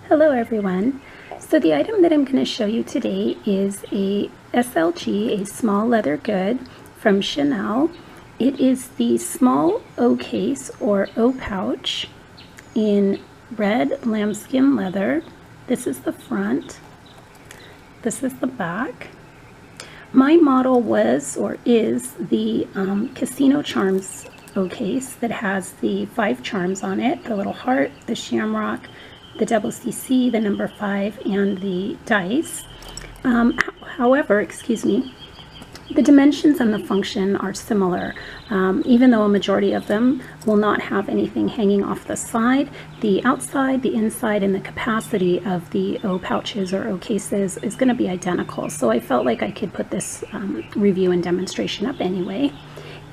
Hello everyone. So the item that I'm going to show you today is a SLG, a small leather good from Chanel. It is the small O case or O pouch in red lambskin leather. This is the front. This is the back. My model was or is the Casino Charms O case that has the 5 charms on it, the little heart, the shamrock, the double CC, the number 5, and the dice. However, the dimensions and the function are similar. Even though a majority of them will not have anything hanging off the side, the outside, the inside, and the capacity of the O pouches or O cases is going to be identical. So I felt like I could put this review and demonstration up anyway.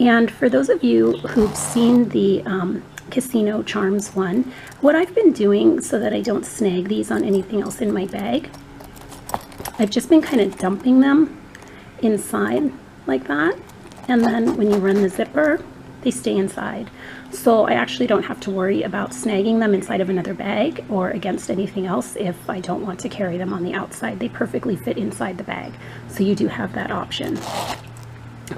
And for those of you who've seen the Casino Charms one, what I've been doing so that I don't snag these on anything else in my bag, I've just been kind of dumping them inside like that, and then when you run the zipper they stay inside, so I actually don't have to worry about snagging them inside of another bag or against anything else if I don't want to carry them on the outside. They perfectly fit inside the bag, so you do have that option.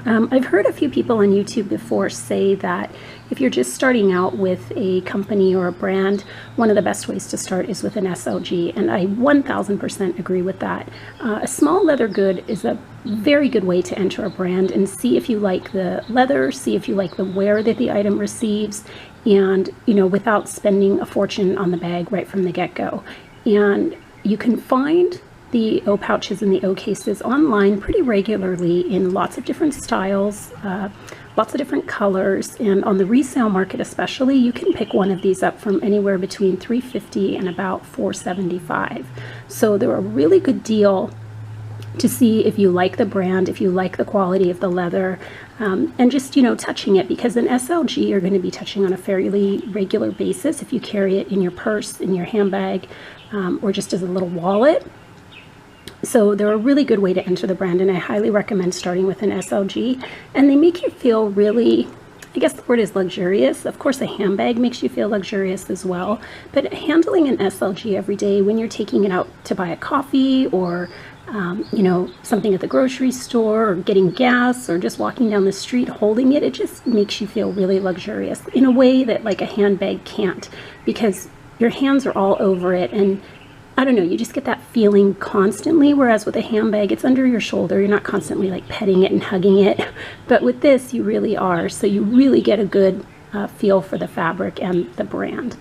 I've heard a few people on YouTube before say that if you're just starting out with a company or a brand, one of the best ways to start is with an SLG, and I 1000% agree with that. A small leather good is a very good way to enter a brand and see if you like the leather, see if you like the wear that the item receives, and without spending a fortune on the bag right from the get-go. And you can find the O pouches and the O cases online pretty regularly in lots of different styles, lots of different colors, and on the resale market especially, you can pick one of these up from anywhere between $350 and about $475. So they're a really good deal to see if you like the brand, if you like the quality of the leather, and just touching it, because an SLG you're going to be touching on a fairly regular basis if you carry it in your purse, in your handbag, or just as a little wallet. So they're a really good way to enter the brand, and I highly recommend starting with an SLG. And they make you feel really, I guess the word is luxurious. Of course, a handbag makes you feel luxurious as well, but handling an SLG every day when you're taking it out to buy a coffee or something at the grocery store, or getting gas, or just walking down the street holding it, it just makes you feel really luxurious in a way that like a handbag can't, because your hands are all over it, and I don't know, you just get that feeling constantly, whereas with a handbag, it's under your shoulder. You're not constantly like petting it and hugging it, but with this, you really are. So you really get a good feel for the fabric and the brand.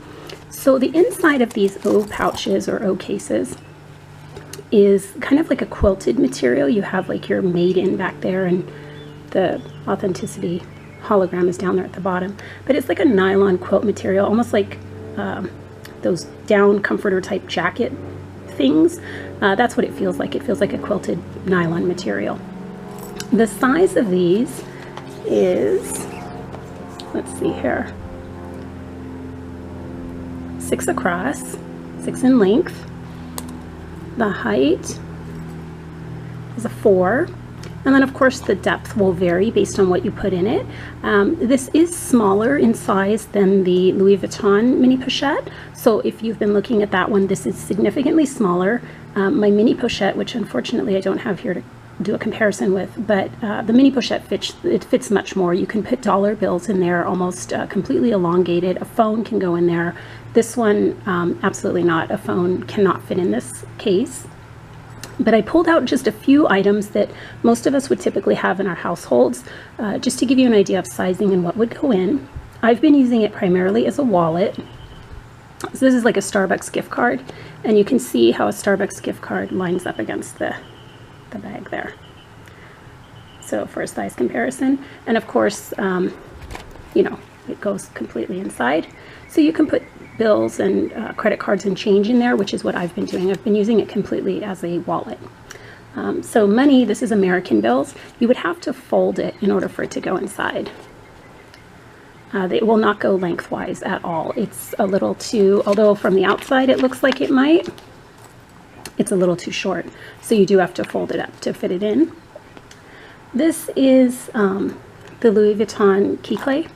So the inside of these O pouches or O cases is kind of like a quilted material. You have like your made in back there, and the authenticity hologram is down there at the bottom, but it's like a nylon quilt material, almost like those down comforter type jacket things. That's what it feels like. It feels like a quilted nylon material. The size of these is, let's see here, 6 across, 6 in length. The height is a 4. And then, of course, the depth will vary based on what you put in it. This is smaller in size than the Louis Vuitton mini pochette. So if you've been looking at that one, this is significantly smaller. My mini pochette, which unfortunately I don't have here to do a comparison with, but the mini pochette fits much more. You can put dollar bills in there, almost completely elongated. A phone can go in there. This one, absolutely not. A phone cannot fit in this case. But I pulled out just a few items that most of us would typically have in our households, just to give you an idea of sizing and what would go in. I've been using it primarily as a wallet. So this is like a Starbucks gift card, and you can see how a Starbucks gift card lines up against the bag there. So for a size comparison, and of course, it goes completely inside. So you can put bills and credit cards and change in there, which is what I've been doing. I've been using it completely as a wallet. So money, this is American bills. You would have to fold it in order for it to go inside. It will not go lengthwise at all. It's a little too, although from the outside it looks like it might, it's a little too short. So you do have to fold it up to fit it in. This is the Louis Vuitton key clay.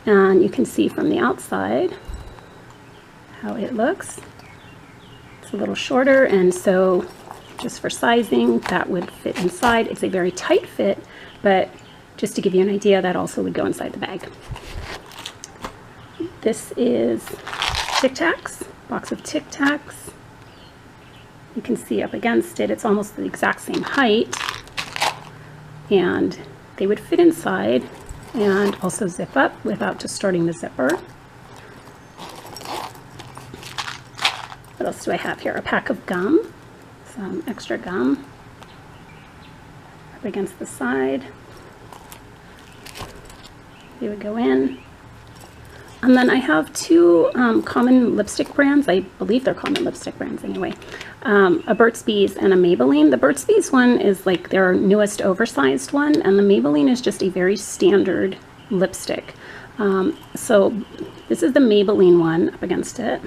And you can see from the outside how it looks. It's a little shorter, and so just for sizing, that would fit inside. It's a very tight fit, but just to give you an idea, that also would go inside the bag. This is Tic Tacs, box of Tic Tacs. You can see up against it, it's almost the exact same height, and they would fit inside and also zip up without distorting the zipper. What else do I have here? A pack of gum, some extra gum up against the side. They would go in. And then I have two common lipstick brands. I believe they're common lipstick brands anyway. A Burt's Bees and a Maybelline. The Burt's Bees one is like their newest oversized one, and the Maybelline is just a very standard lipstick. So this is the Maybelline one up against it.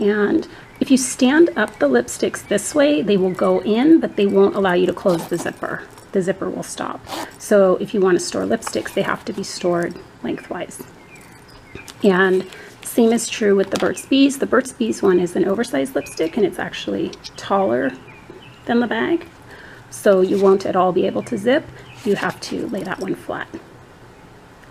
And if you stand up the lipsticks this way, they will go in, but they won't allow you to close the zipper. The zipper will stop. So if you want to store lipsticks, they have to be stored lengthwise. And same is true with the Burt's Bees. The Burt's Bees one is an oversized lipstick, and it's actually taller than the bag. So you won't at all be able to zip. You have to lay that one flat.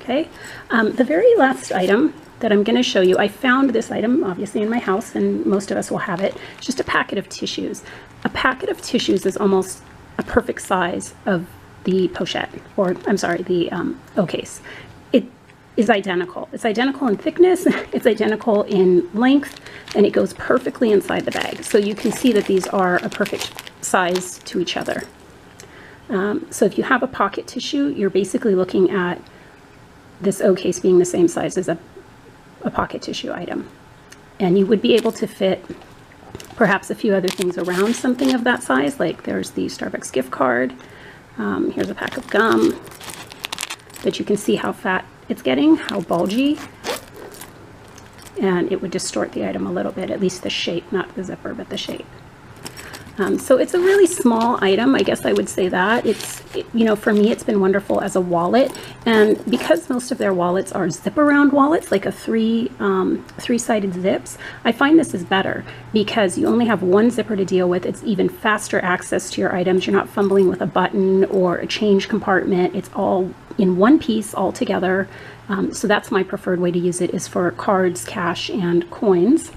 Okay. The very last item that I'm going to show you, I found this item obviously in my house, and most of us will have it. It's just a packet of tissues. A packet of tissues is almost a perfect size of the pochette, or I'm sorry, the O case. It is identical. It's identical in thickness, it's identical in length, and it goes perfectly inside the bag. So you can see that these are a perfect size to each other. So if you have a pocket tissue, you're basically looking at this O case being the same size as a pocket tissue item. And you would be able to fit perhaps a few other things around something of that size, like there's the Starbucks gift card. Here's a pack of gum, but you can see how fat it's getting, how bulgy, and it would distort the item a little bit, at least the shape, not the zipper, but the shape. So it's a really small item, I guess I would say that. You know, for me, it's been wonderful as a wallet, and because most of their wallets are zip-around wallets, like a three-sided zips, I find this is better because you only have one zipper to deal with. It's even faster access to your items. You're not fumbling with a button or a change compartment. It's all in one piece all together. So that's my preferred way to use it, is for cards, cash, and coins.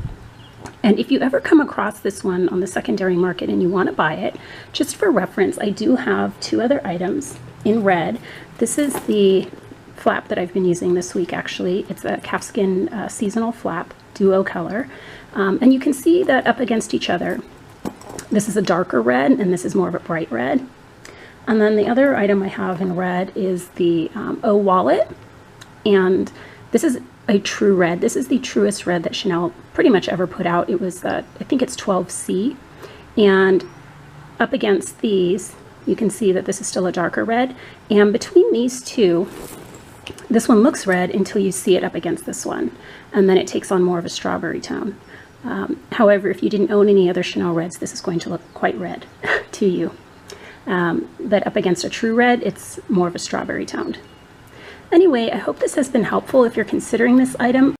And if you ever come across this one on the secondary market and you want to buy it, just for reference, I do have two other items in red. This is the flap that I've been using this week, actually. It's a calfskin seasonal flap, duo color. And you can see that up against each other. This is a darker red, and this is more of a bright red. And then the other item I have in red is the O wallet. And this is a true red. This is the truest red that Chanel pretty much ever put out. It was, I think it's 12C. And up against these, you can see that this is still a darker red. And between these two, this one looks red until you see it up against this one. And then it takes on more of a strawberry tone. However, if you didn't own any other Chanel reds, this is going to look quite red to you. But up against a true red, it's more of a strawberry toned. Anyway, I hope this has been helpful if you're considering this item.